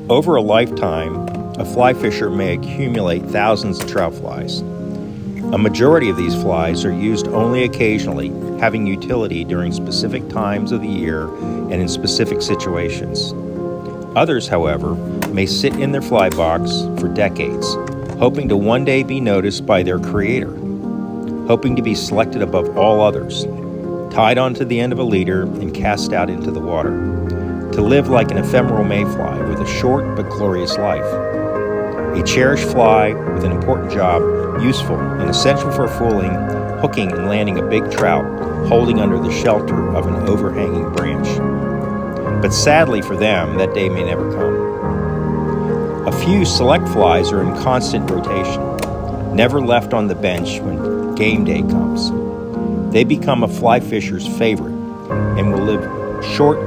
Over a lifetime, a fly fisher may accumulate thousands of trout flies. A majority of these flies are used only occasionally, having utility during specific times of the year and in specific situations. Others, however, may sit in their fly box for decades, hoping to one day be noticed by their creator, hoping to be selected above all others, tied onto the end of a leader and cast out into the water, to live like an ephemeral mayfly with a short but glorious life. A cherished fly with an important job, useful and essential for fooling, hooking and landing a big trout, holding under the shelter of an overhanging branch. But sadly for them, that day may never come. A few select flies are in constant rotation, never left on the bench when game day comes. They become a fly fisher's favorite and will live short,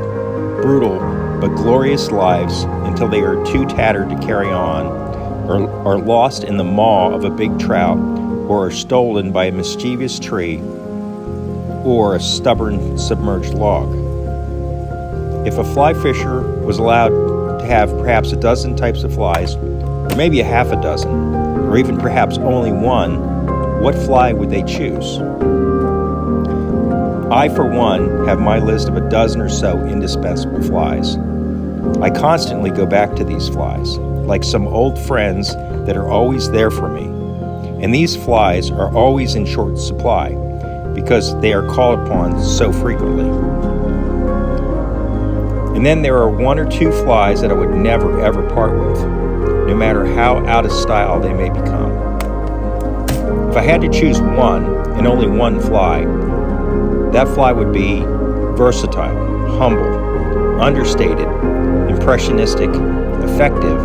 brutal, but glorious lives until they are too tattered to carry on, or are lost in the maw of a big trout, or are stolen by a mischievous tree or a stubborn submerged log. If a fly fisher was allowed to have perhaps a dozen types of flies, or maybe a half a dozen, or even perhaps only one, what fly would they choose? I, for one, have my list of a dozen or so indispensable flies. I constantly go back to these flies, like some old friends that are always there for me. And these flies are always in short supply because they are called upon so frequently. And then there are one or two flies that I would never ever part with, no matter how out of style they may become. If I had to choose one, and only one fly, that fly would be versatile, humble, understated, impressionistic, effective,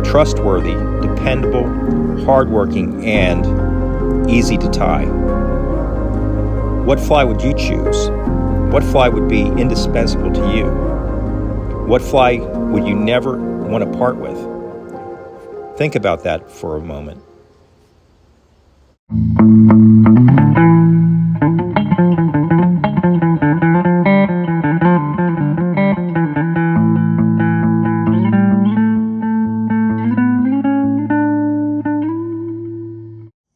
trustworthy, dependable, hardworking, and easy to tie. What fly would you choose? What fly would be indispensable to you? What fly would you never want to part with? Think about that for a moment.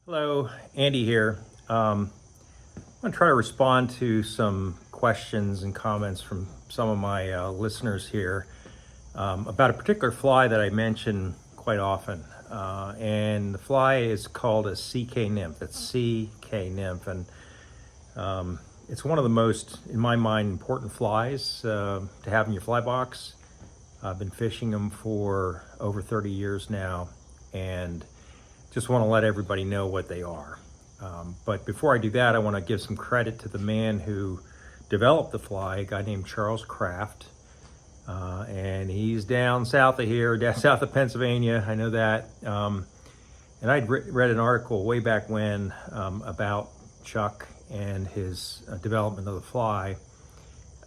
Hello, Andy here. I'm going to try to respond to some questions and comments from some of my listeners here about a particular fly that I mention quite often. And the fly is called a CK Nymph. It's CK Nymph. And it's one of the most, in my mind, important flies to have in your fly box. I've been fishing them for over 30 years now, and just want to let everybody know what they are. But before I do that, I want to give some credit to the man who developed the fly, a guy named Charles Kraft. And he's down south of here, down south of Pennsylvania, I know that. And I'd read an article way back when about Chuck and his development of the fly.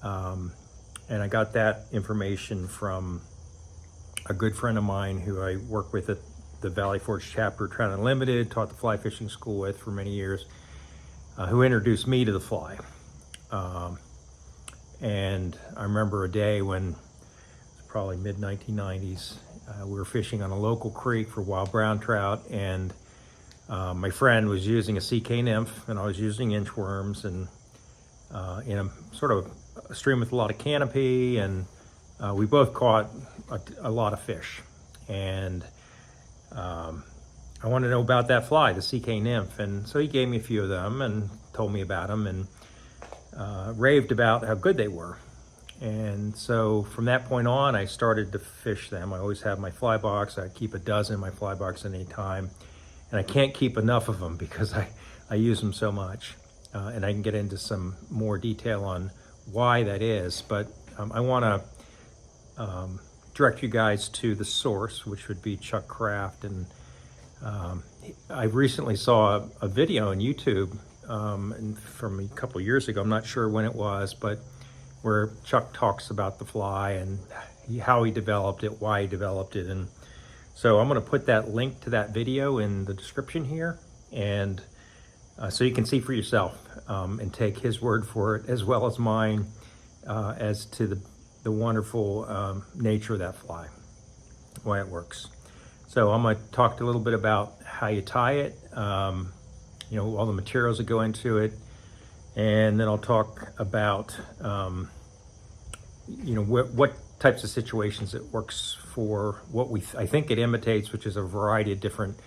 And I got that information from a good friend of mine who I work with at the Valley Forge chapter, Trout Unlimited, taught the fly fishing school with for many years, who introduced me to the fly. And I remember a day when, probably mid-1990s, we were fishing on a local creek for wild brown trout, and my friend was using a CK Nymph, and I was using inchworms, and in a sort of a stream with a lot of canopy, and we both caught a lot of fish. And I wanted to know about that fly, the CK Nymph, and so he gave me a few of them and told me about them, and raved about how good they were. And so from that point on, I started to fish them. I always have my fly box. I keep a dozen in my fly box at any time, and I can't keep enough of them because I use them so much. And I can get into some more detail on why that is, but I want to direct you guys to the source, which would be Chuck Kraft. And I recently saw a video on YouTube from a couple years ago. I'm not sure when it was, but where Chuck talks about the fly and how he developed it, why he developed it. And so I'm going to put that link to that video in the description here, and so you can see for yourself and take his word for it as well as mine as to the wonderful nature of that fly. why it works. So I'm going to talk a little bit about how you tie it, you know, all the materials that go into it, and then I'll talk about, you know, what types of situations it works for, what I think it imitates, which is a variety of different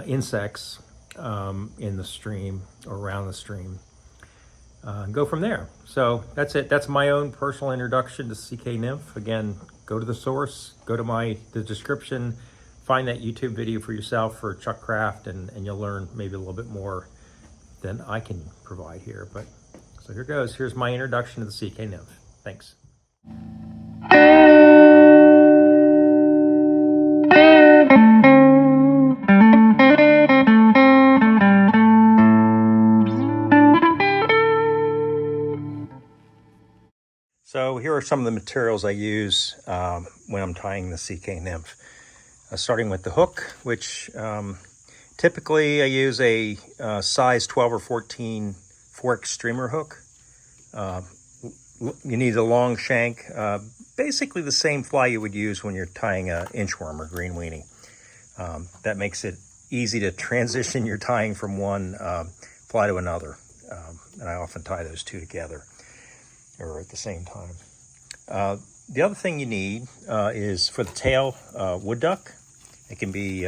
insects in the stream or around the stream. Go from there. So that's it. That's my own personal introduction to CK Nymph. Again, go to the source, go to the description, find that YouTube video for yourself for Chuck Kraft, and you'll learn maybe a little bit more than I can provide here. But so here goes. Here's my introduction to the CK Nymph. Thanks. So here are some of the materials I use when I'm tying the CK Nymph. Starting with the hook, which typically I use a size 12 or 14 fork streamer hook. You need a long shank, basically the same fly you would use when you're tying an inchworm or green weenie. That makes it easy to transition your tying from one fly to another. And I often tie those two together or at the same time. The other thing you need is for the tail wood duck. It can be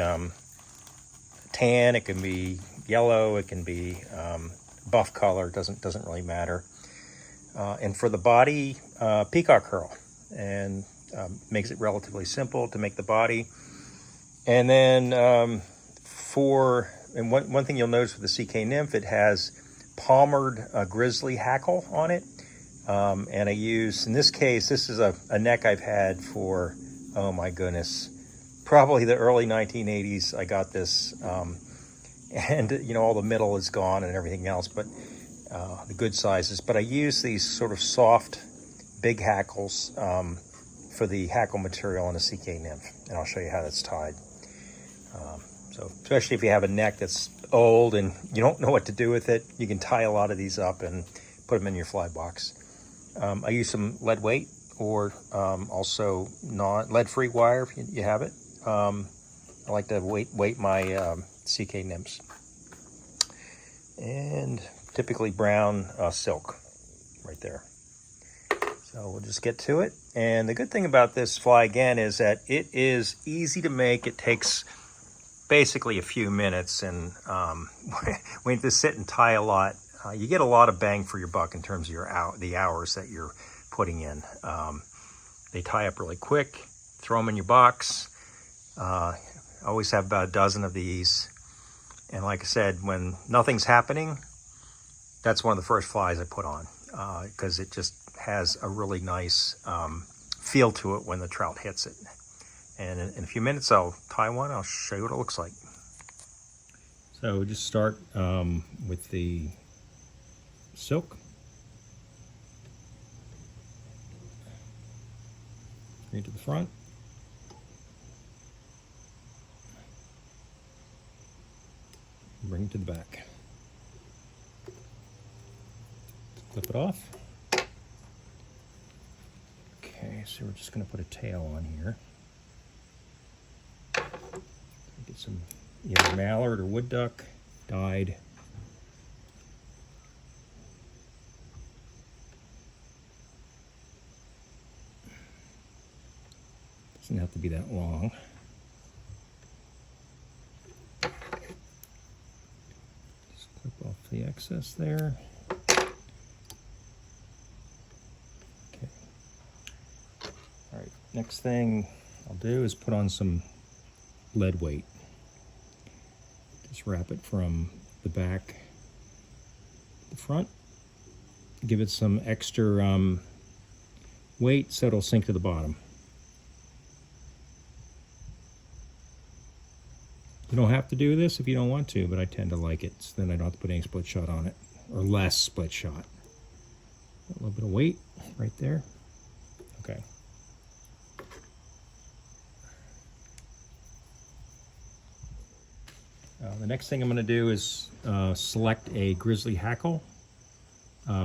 tan, it can be yellow, it can be buff color, doesn't really matter. And for the body, peacock curl, and makes it relatively simple to make the body. And then one thing you'll notice with the CK Nymph, it has palmered grizzly hackle on it. And I use, in this case, this is a neck I've had for, oh my goodness, probably the early 1980s. I got this, and you know, all the middle is gone and everything else, but the good sizes. But I use these sort of soft, big hackles for the hackle material in a CK Nymph, and I'll show you how that's tied. So especially if you have a neck that's old and you don't know what to do with it, you can tie a lot of these up and put them in your fly box. I use some lead weight or also lead-free wire if you have it. I like to weight my CK Nymphs. And typically brown silk right there. So we'll just get to it. And the good thing about this fly, again, is that it is easy to make. It takes basically a few minutes, and when you just sit and tie a lot, you get a lot of bang for your buck in terms of the hours that you're putting in. They tie up really quick. Throw them in your box. I always have about a dozen of these. And like I said, when nothing's happening, that's one of the first flies I put on because it just has a really nice feel to it when the trout hits it. And in a few minutes, I'll tie one. I'll show you what it looks like. So just start with the silk. Bring it to the front. Bring it to the back. Flip it off. Okay, so we're just going to put a tail on here. Get some either mallard or wood duck dyed. Doesn't have to be that long. Just clip off the excess there. Okay. All right, next thing I'll do is put on some lead weight. Just wrap it from the back to the front. Give it some extra weight so it'll sink to the bottom. You don't have to do this if you don't want to, but I tend to like it, so then I don't have to put any split shot on it, or less split shot. A little bit of weight right there. Okay. The next thing I'm going to do is select a grizzly hackle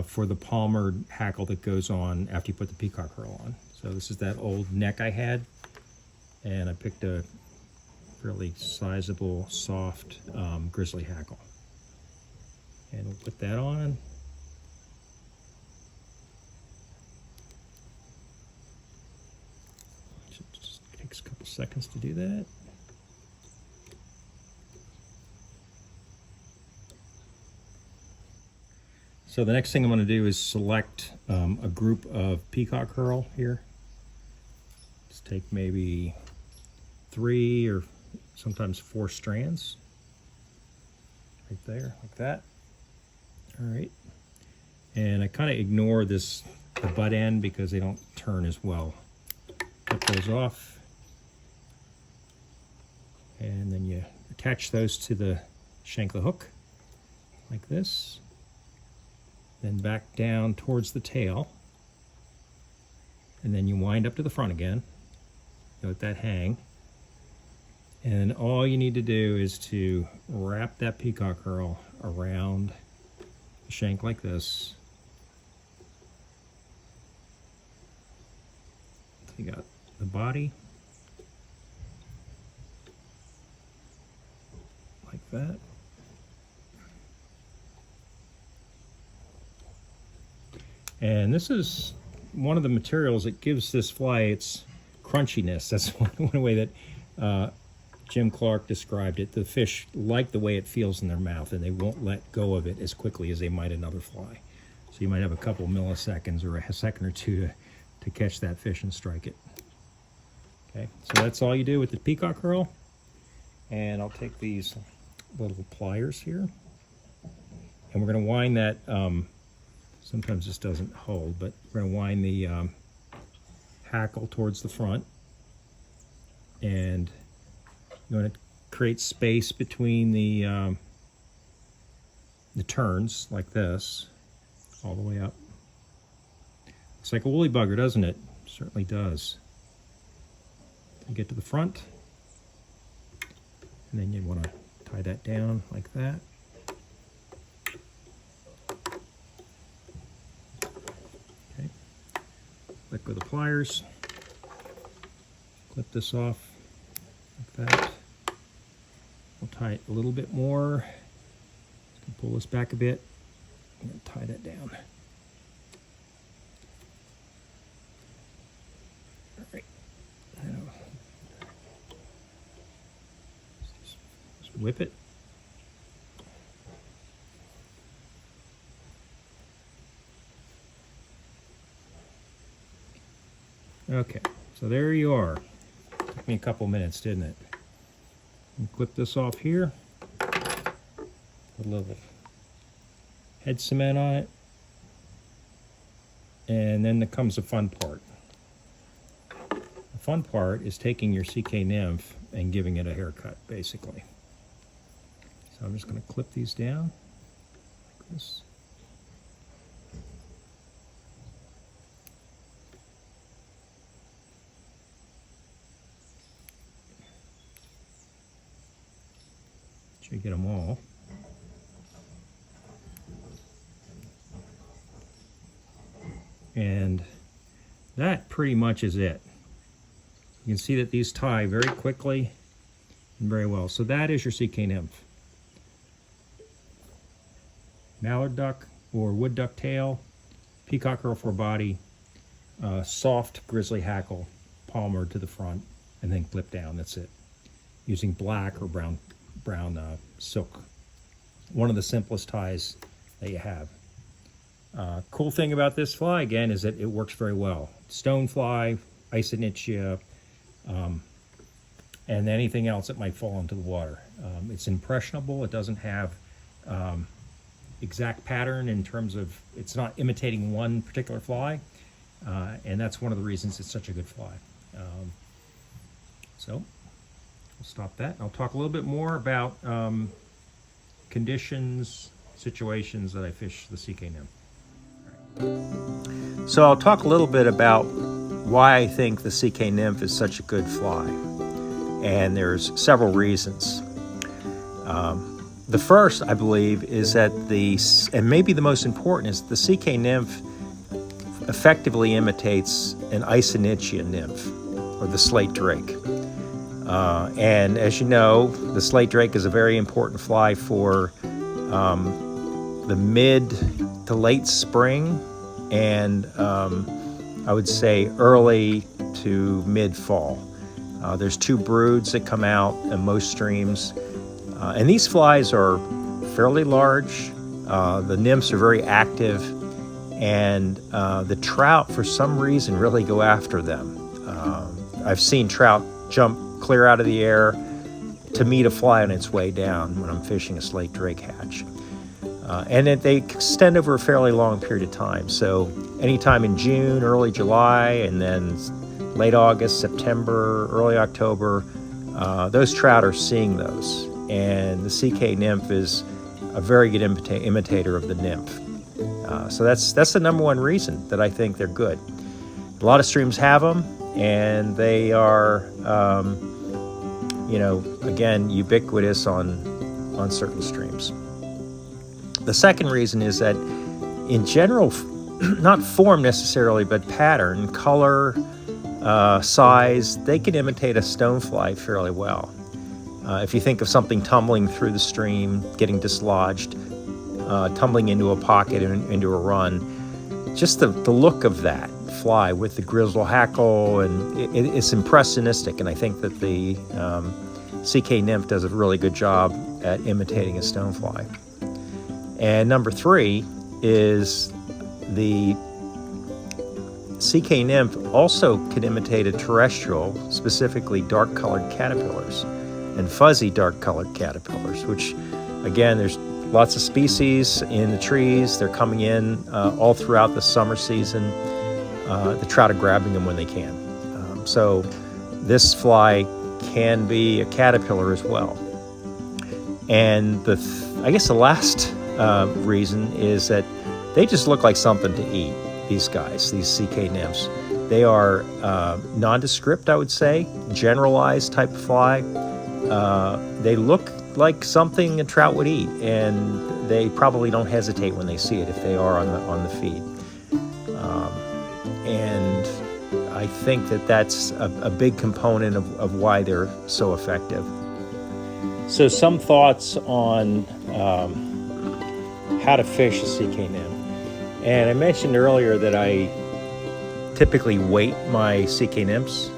for the palmered hackle that goes on after you put the peacock curl on. So this is that old neck I had. and I picked a fairly sizable, soft grizzly hackle. And we'll put that on. It just takes a couple seconds to do that. So the next thing I'm going to do is select a group of peacock herl here. Just take maybe 3 or sometimes 4 strands. Right there, like that. All right. And I kind of ignore the butt end because they don't turn as well. Cut those off. And then you attach those to the shank of the hook, like this. Then back down towards the tail, and then you wind up to the front again. Let that hang, and all you need to do is to wrap that peacock herl around the shank like this. So you got the body like that. And this is one of the materials that gives this fly its crunchiness. That's one way that Jim Clark described it. The fish like the way it feels in their mouth, and they won't let go of it as quickly as they might another fly. So you might have a couple milliseconds or a second or two to catch that fish and strike it. Okay, so that's all you do with the peacock herl. And I'll take these little pliers here, and we're going to wind that. Sometimes this doesn't hold, but we're going to wind the hackle towards the front, and you want to create space between the turns like this, all the way up. Looks like a woolly bugger, doesn't it? Certainly does. You get to the front, and then you want to tie that down like that. Let go of the pliers, clip this off like that. We'll tie it a little bit more. Pull this back a bit and tie that down. All right. Now, just whip it. Okay, so there you are. Took me a couple minutes, didn't it? And clip this off here. Put a little head cement on it. And then comes the fun part. The fun part is taking your CK Nymph and giving it a haircut, basically. So I'm just going to clip these down like this. You get them all. And that pretty much is it. You can see that these tie very quickly and very well. So that is your CK Nymph. Mallard duck or wood duck tail, peacock herl for body, soft grizzly hackle, palmer to the front, and then clip down. That's it. Using black or brown silk. One of the simplest ties that you have. Cool thing about this fly, again, is that it works very well. Stonefly, Icenichia, and anything else that might fall into the water. It's impressionable. It doesn't have exact pattern in terms of, it's not imitating one particular fly, and that's one of the reasons it's such a good fly. So we'll stop that. I'll talk a little bit more about conditions, situations that I fish the CK Nymph. So I'll talk a little bit about why I think the CK Nymph is such a good fly. And there's several reasons. The first, I believe, is that and maybe the most important, is the CK Nymph effectively imitates an Icenichia nymph, or the slate drake. And as you know, the slate drake is a very important fly for the mid to late spring, and I would say early to mid fall. There's 2 broods that come out in most streams, and these flies are fairly large. The nymphs are very active, and the trout, for some reason, really go after them. I've seen trout jump clear out of the air to meet a fly on its way down when I'm fishing a slate drake hatch. And they extend over a fairly long period of time. So anytime in June, early July, and then late August, September, early October, those trout are seeing those. And the CK nymph is a very good imitator of the nymph. So that's the number one reason that I think they're good. A lot of streams have them, and they are, again, ubiquitous on certain streams. The second reason is that in general, not form necessarily, but pattern, color, size, they can imitate a stonefly fairly well. If you think of something tumbling through the stream, getting dislodged, tumbling into a pocket and into a run, just the look of that fly with the grizzle hackle, and it's impressionistic, and I think that the CK nymph does a really good job at imitating a stonefly. And number 3 is the CK nymph also can imitate a terrestrial, specifically dark-colored caterpillars and fuzzy dark-colored caterpillars, which, again, there's lots of species in the trees. They're coming in all throughout the summer season. The trout are grabbing them when they can. So this fly can be a caterpillar as well. And I guess the last reason is that they just look like something to eat, these guys, these CK nymphs. They are nondescript, I would say, generalized type of fly. They look like something a trout would eat, and they probably don't hesitate when they see it if they are on the feed. And I think that that's a big component of why they're so effective. So some thoughts on how to fish a CK nymph. And I mentioned earlier that I typically weight my CK nymphs,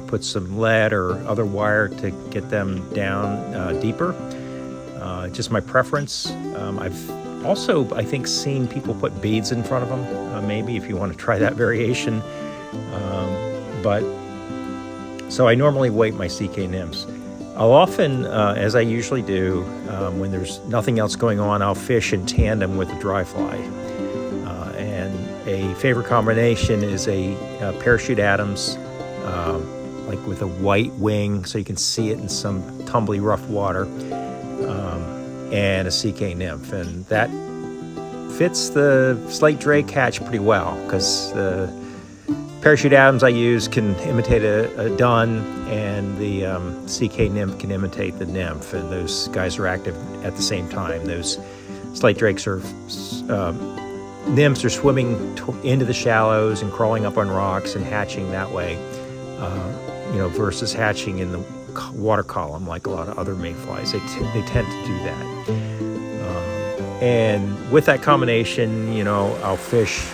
put some lead or other wire to get them down deeper. Just my preference. I've also, I think, seen people put beads in front of them, maybe if you want to try that variation. So I normally weight my CK nymphs. I'll often, as I usually do, when there's nothing else going on, I'll fish in tandem with a dry fly. And a favorite combination is a parachute Adams, like with a white wing, so you can see it in some tumbly, rough water, and a CK nymph. And that fits the slate drake hatch pretty well, because the parachute Adams I use can imitate a dun, and the CK nymph can imitate the nymph, and those guys are active at the same time. Those slate drakes are nymphs are swimming into the shallows and crawling up on rocks and hatching that way, versus hatching in the water column like a lot of other mayflies. They tend to do that. And with that combination, I'll fish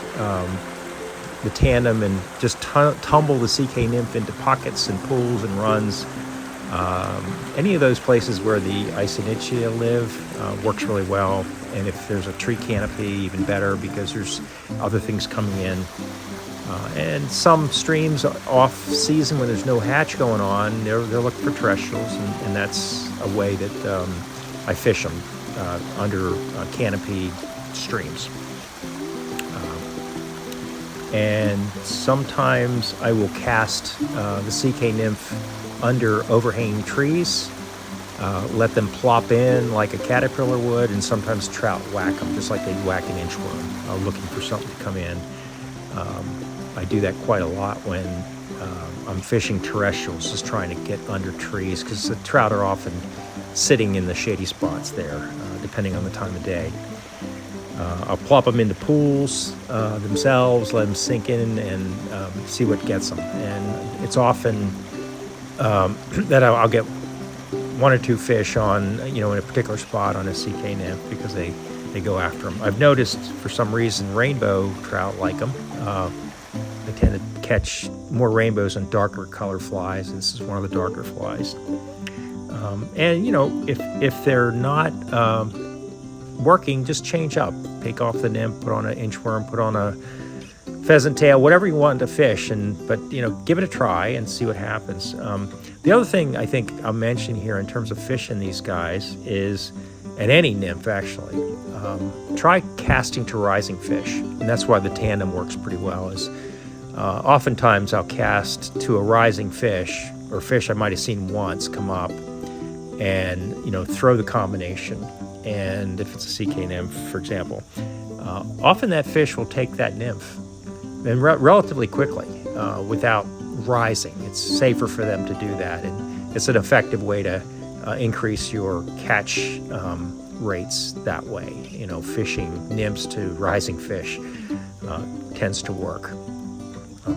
the tandem and just tumble the CK nymph into pockets and pools and runs. Any of those places where the Isonichia live works really well. And if there's a tree canopy, even better, because there's other things coming in. And some streams off season when there's no hatch going on, they're looking for terrestrials, and that's a way that I fish them under canopy streams. And sometimes I will cast the CK nymph under overhanging trees, let them plop in like a caterpillar would, and sometimes trout whack them just like they'd whack an inchworm, looking for something to come in. I do that quite a lot when I'm fishing terrestrials, just trying to get under trees, because the trout are often sitting in the shady spots there, depending on the time of day. I'll plop them into pools themselves, let them sink in, and see what gets them. And it's often that I'll get 1 or 2 fish on, in a particular spot on a CK Nymph because they go after them. I've noticed for some reason rainbow trout like them. They tend to catch more rainbows and darker color flies. This is one of the darker flies. And if they're not working, just change up. Take off the nymph, put on an inchworm, put on a pheasant tail, whatever you want to fish, but give it a try and see what happens. The other thing I think I'll mention here in terms of fishing these guys is, and any nymph actually, try casting to rising fish, and that's why the tandem works pretty well. Is oftentimes I'll cast to a rising fish or fish I might have seen once come up, and throw the combination. And if it's a CK Nymph, for example, often that fish will take that nymph and relatively quickly without rising. It's safer for them to do that, and it's an effective way to increase your catch rates that way. Fishing nymphs to rising fish tends to work.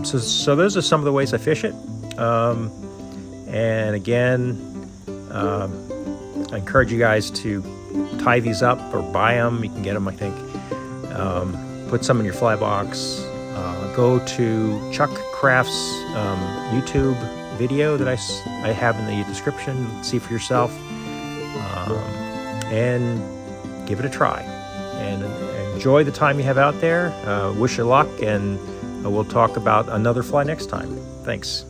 So those are some of the ways I fish it. And again, I encourage you guys to tie these up or buy them. You can get them, I think. Put some in your fly box. Go to Chuck Kraft's YouTube video that I have in the description. See for yourself, and give it a try. And enjoy the time you have out there. Wish you luck, and we'll talk about another fly next time. Thanks.